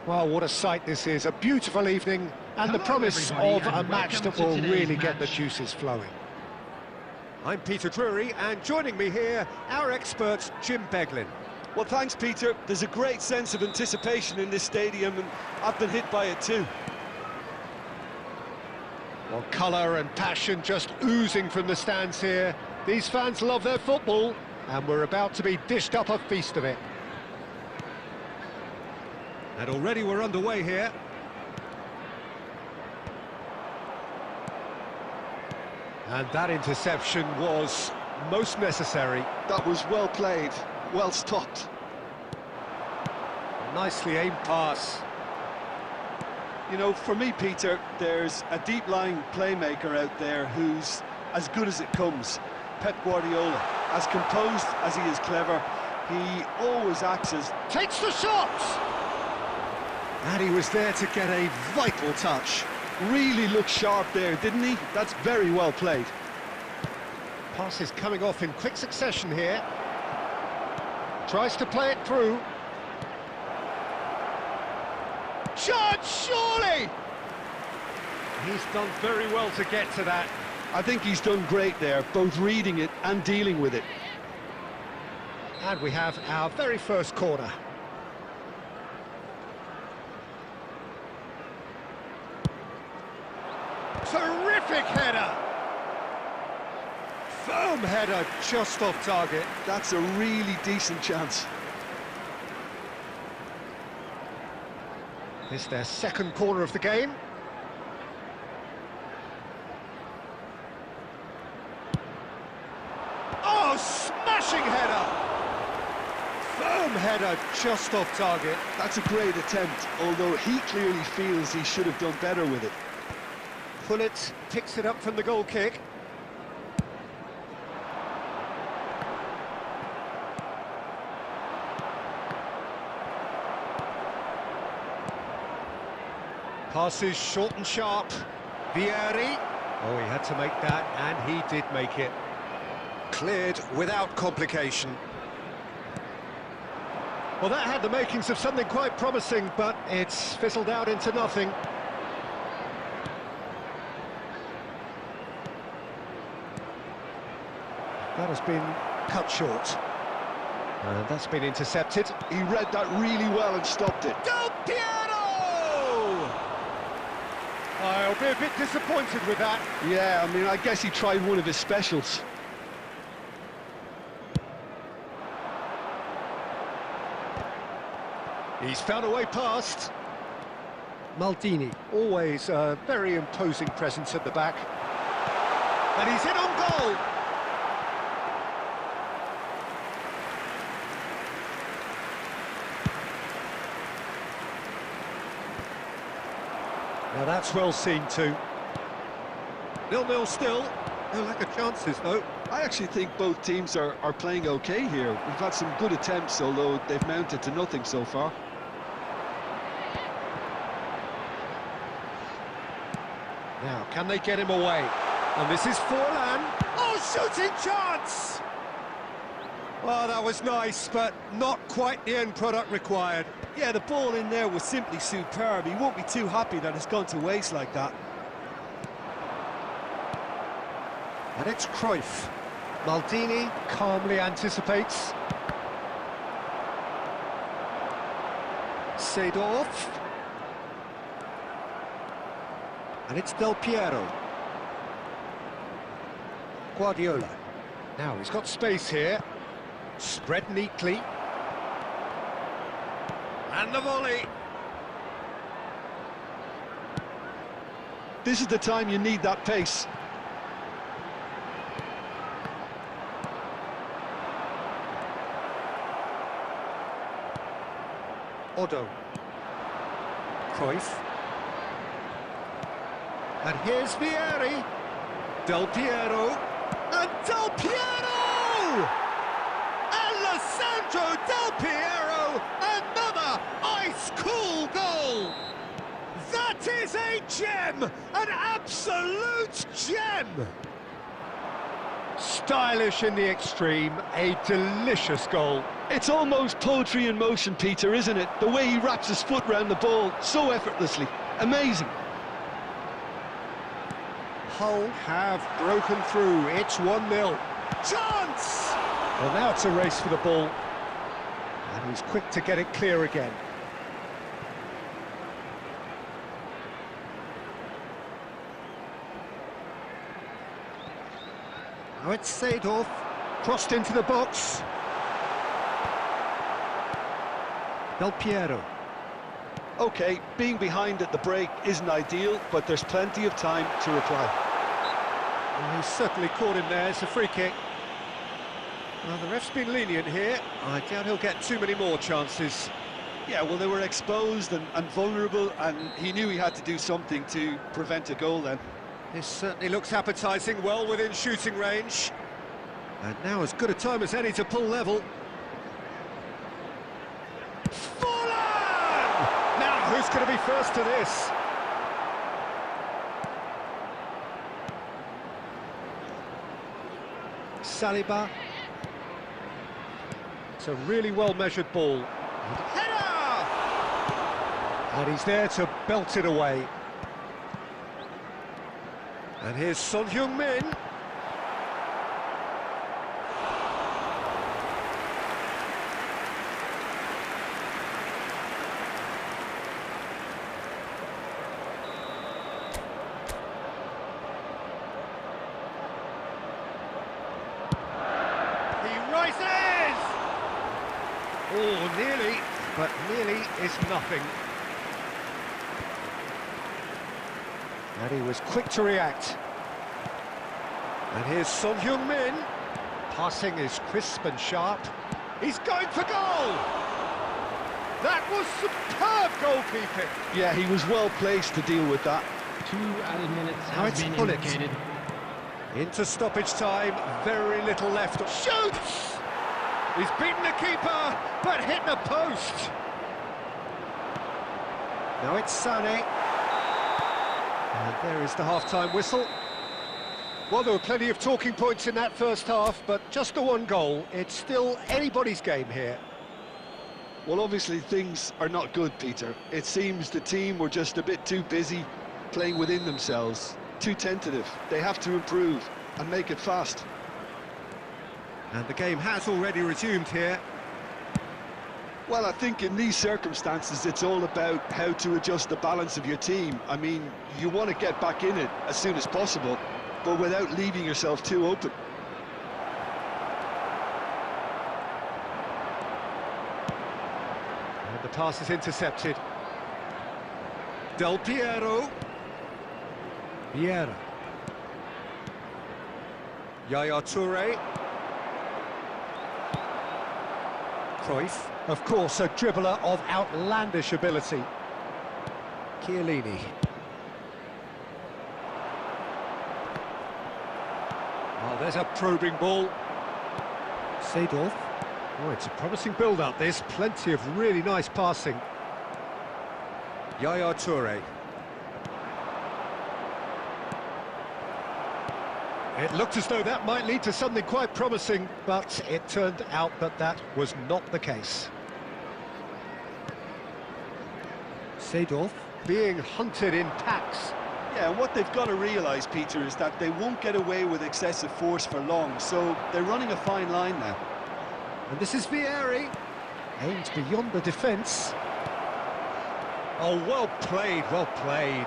Well, what a sight this is. A beautiful evening and the promise of a match that will really get the juices flowing. I'm Peter Drury, and joining me here, our expert, Jim Beglin. Well, thanks, Peter. There's a great sense of anticipation in this stadium, and I've been hit by it too. Well, colour and passion just oozing from the stands here. These fans love their football, and we're about to be dished up a feast of it. And already we're underway here. And that interception was most necessary. That was well played, well stopped. Nicely aimed pass. You know, for me, Peter, there's a deep-lying playmaker out there who's as good as it comes. Pep Guardiola. As composed as he is clever, he always acts as... Takes the shot! And he was there to get a vital touch. Really looked sharp there, didn't he? That's very well played. Pass is coming off in quick succession here. Tries to play it through. Chance, surely! He's done very well to get to that. I think he's done great there, both reading it and dealing with it. And we have our very first corner. Terrific header! Firm header, just off target. That's a really decent chance. This is their second corner of the game. Oh, smashing header! Firm header, just off target. That's a great attempt, although he clearly feels he should have done better with it. Pullet picks it up from the goal kick. Passes short and sharp. Vieri. Oh, he had to make that, and he did make it. Cleared without complication. Well, that had the makings of something quite promising, but it's fizzled out into nothing. That has been cut short. And that's been intercepted. He read that really well and stopped it. Del Piero! I'll be a bit disappointed with that. Yeah, I mean, I guess he tried one of his specials. He's found a way past. Maldini, always a very imposing presence at the back. And he's in on goal! Now that's well seen too. 0-0 still. No lack of chances though. I actually think both teams are playing okay here. We've had some good attempts, although they've mounted to nothing so far. Now, can they get him away? And this is Forlan. Oh, shooting chance! Oh, that was nice, but not quite the end product required. Yeah, the ball in there was simply superb. He won't be too happy that it's gone to waste like that. And it's Cruyff. Maldini calmly anticipates. Seedorf. And it's Del Piero. Guardiola. Now he's got space here. Spread neatly. And the volley. This is the time you need that pace. Odo. Cruyff. And here's Vieri. Del Piero. And Del Piero! Alessandro Del Piero! Another ice-cool goal! That is a gem! An absolute gem! Stylish in the extreme, a delicious goal. It's almost poetry in motion, Peter, isn't it? The way he wraps his foot round the ball so effortlessly. Amazing. Hull have broken through. It's 1-0. Chance! Well, now it's a race for the ball. And he's quick to get it clear again. Now it's Seedorf, crossed into the box. Del Piero. OK, being behind at the break isn't ideal, but there's plenty of time to reply. Well, he's certainly caught him there. It's a free kick. Well, the ref's been lenient here. I doubt he'll get too many more chances. Yeah, well, they were exposed and vulnerable, and he knew he had to do something to prevent a goal then. This certainly looks appetising, well within shooting range. And now as good a time as any to pull level. Fallen! Now, who's going to be first to this? Saliba. It's a really well-measured ball. Header! And he's there to belt it away. And here's Son Heung-min. He rises! Oh, nearly, but nearly is nothing. And he was quick to react. And here's Son Heung-min. Passing is crisp and sharp. He's going for goal! That was superb goalkeeping. Yeah, he was well placed to deal with that. 2 added minutes Now has it's been Bullet. indicated. Into stoppage time, very little left. Shoots! He's beaten the keeper, but hit the post. Now it's Sané. And there is the half-time whistle. Well, there were plenty of talking points in that first half, but just the one goal. It's still anybody's game here. Well, obviously things are not good, Peter. It seems the team were just a bit too busy playing within themselves, too tentative. They have to improve and make it fast. And the game has already resumed here. Well, I think in these circumstances, it's all about how to adjust the balance of your team. I mean, you want to get back in it as soon as possible, but without leaving yourself too open. And the pass is intercepted. Del Piero. Vieira. Yaya Toure. Cruyff, of course, a dribbler of outlandish ability. Chiellini. Oh, there's a probing ball. Seedorf. Oh, it's a promising build-up, this. Plenty of really nice passing. Yaya Toure. It looked as though that might lead to something quite promising, but it turned out that that was not the case. Seedorf being hunted in packs. Yeah, and what they've got to realise, Peter, is that they won't get away with excessive force for long, so they're running a fine line now. And this is Vieri. Aimed beyond the defence. Oh, well played, well played.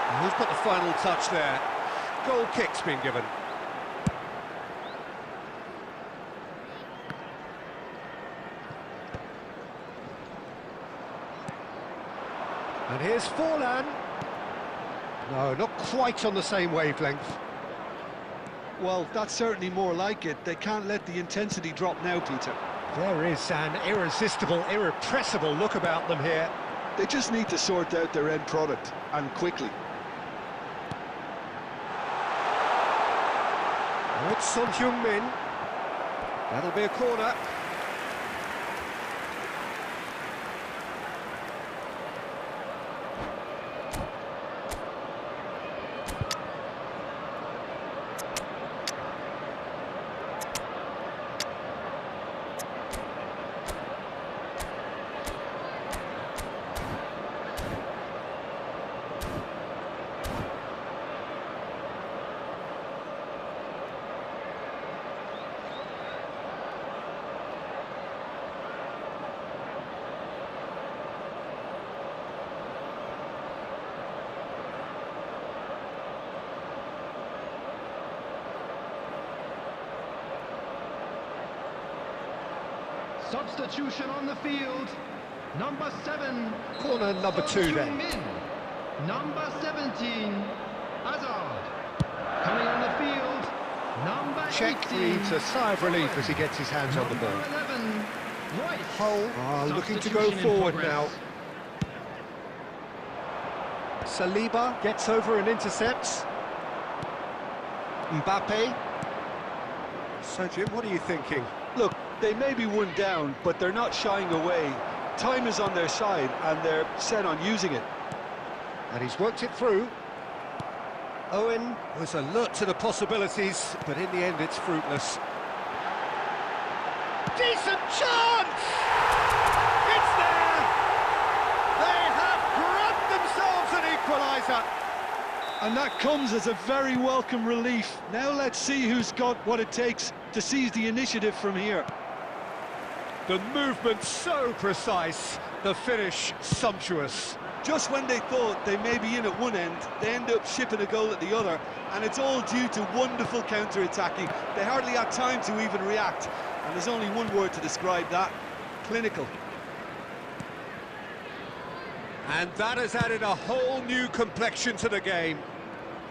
And who's got the final touch there? Goal kick's been given. And here's Forlan. No, not quite on the same wavelength. Well, that's certainly more like it. They can't let the intensity drop now, Peter. There is an irresistible, irrepressible look about them here. They just need to sort out their end product, and quickly. Oh, it's Son Heung-min. That'll be a corner. Substitution on the field. Number 7. Corner number 2 then. Min. Number 17. Hazard. Coming on the field. Number Czech 18. breathes a sigh of relief as he gets his hands on the ball. Number 11. Royce. Hull looking to go Substitution in forward progress. now. Saliba gets over and intercepts. Mbappe. So Jim, what are you thinking? Look, they may be one down, but they're not shying away. Time is on their side, and they're set on using it. And he's worked it through. Owen was alert to the possibilities, but in the end it's fruitless. Decent chance! It's there! They have grabbed themselves an equaliser! And that comes as a very welcome relief. Now let's see who's got what it takes to seize the initiative from here. The movement so precise, the finish sumptuous. Just when they thought they may be in at one end, they end up shipping a goal at the other, and it's all due to wonderful counter-attacking. They hardly had time to even react, and there's only one word to describe that: clinical. And that has added a whole new complexion to the game.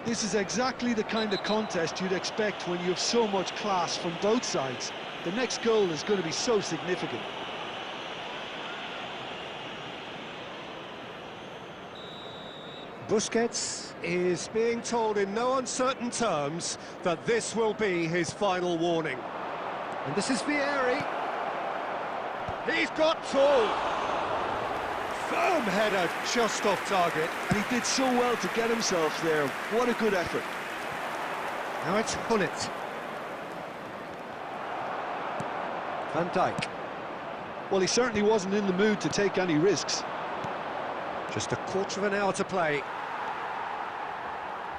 This is exactly the kind of contest you'd expect when you have so much class from both sides. The next goal is going to be so significant. Busquets is being told in no uncertain terms that this will be his final warning. And this is Vieri. He's got two. Firm header just off target. And he did so well to get himself there. What a good effort. Now it's Hullet. Van Dijk. Well, he certainly wasn't in the mood to take any risks. Just a quarter of an hour to play.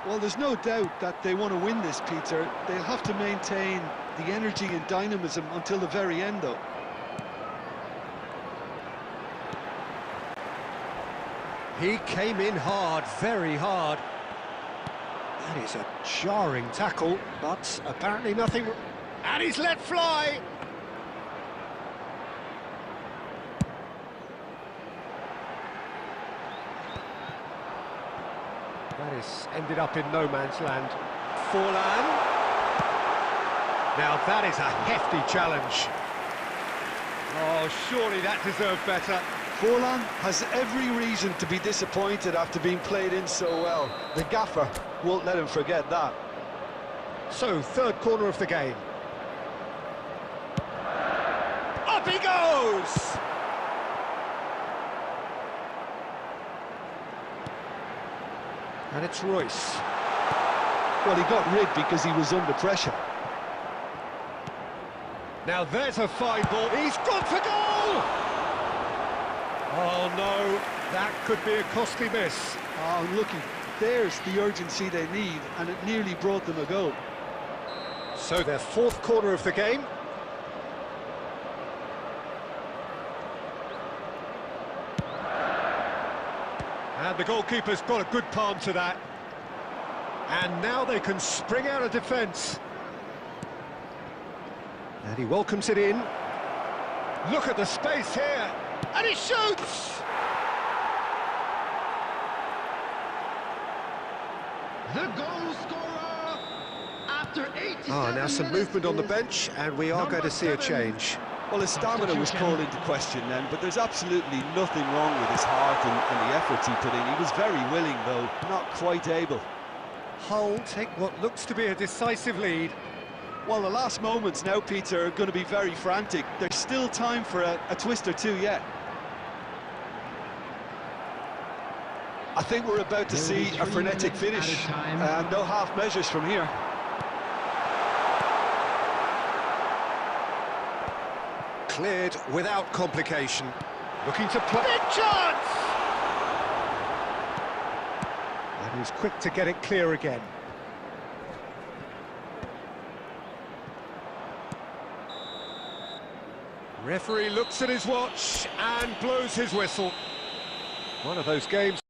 Well, there's no doubt that they want to win this, Peter. They'll have to maintain the energy and dynamism until the very end, though. He came in hard, very hard. That is a jarring tackle, but apparently nothing... And he's let fly! That is ended up in no man's land. Forlan. Now that is a hefty challenge. Oh, surely that deserved better. Forlan has every reason to be disappointed after being played in so well. The gaffer won't let him forget that. So, third corner of the game. Up he goes! And it's Royce. Well, he got rid because he was under pressure. Now there's a fine ball. He's gone for goal! Oh no, that could be a costly miss. Oh, looky, there's the urgency they need, and it nearly brought them a goal. So their fourth corner of the game. And the goalkeeper's got a good palm to that. And now they can spring out of defence. And he welcomes it in. Look at the space here. And he shoots! The goal scorer after 87 now some movement on the bench, and we are going to see a change. Well, his stamina was called into question then, but there's absolutely nothing wrong with his heart and the efforts he put in. He was very willing, though, not quite able. Hull take what looks to be a decisive lead. Well, the last moments now, Peter, are going to be very frantic. There's still time for a twist or two yet. I think we're about to see a frenetic finish. No half measures from here. Cleared without complication. Looking to play. Big chance! And he's quick to get it clear again. Referee looks at his watch and blows his whistle. One of those games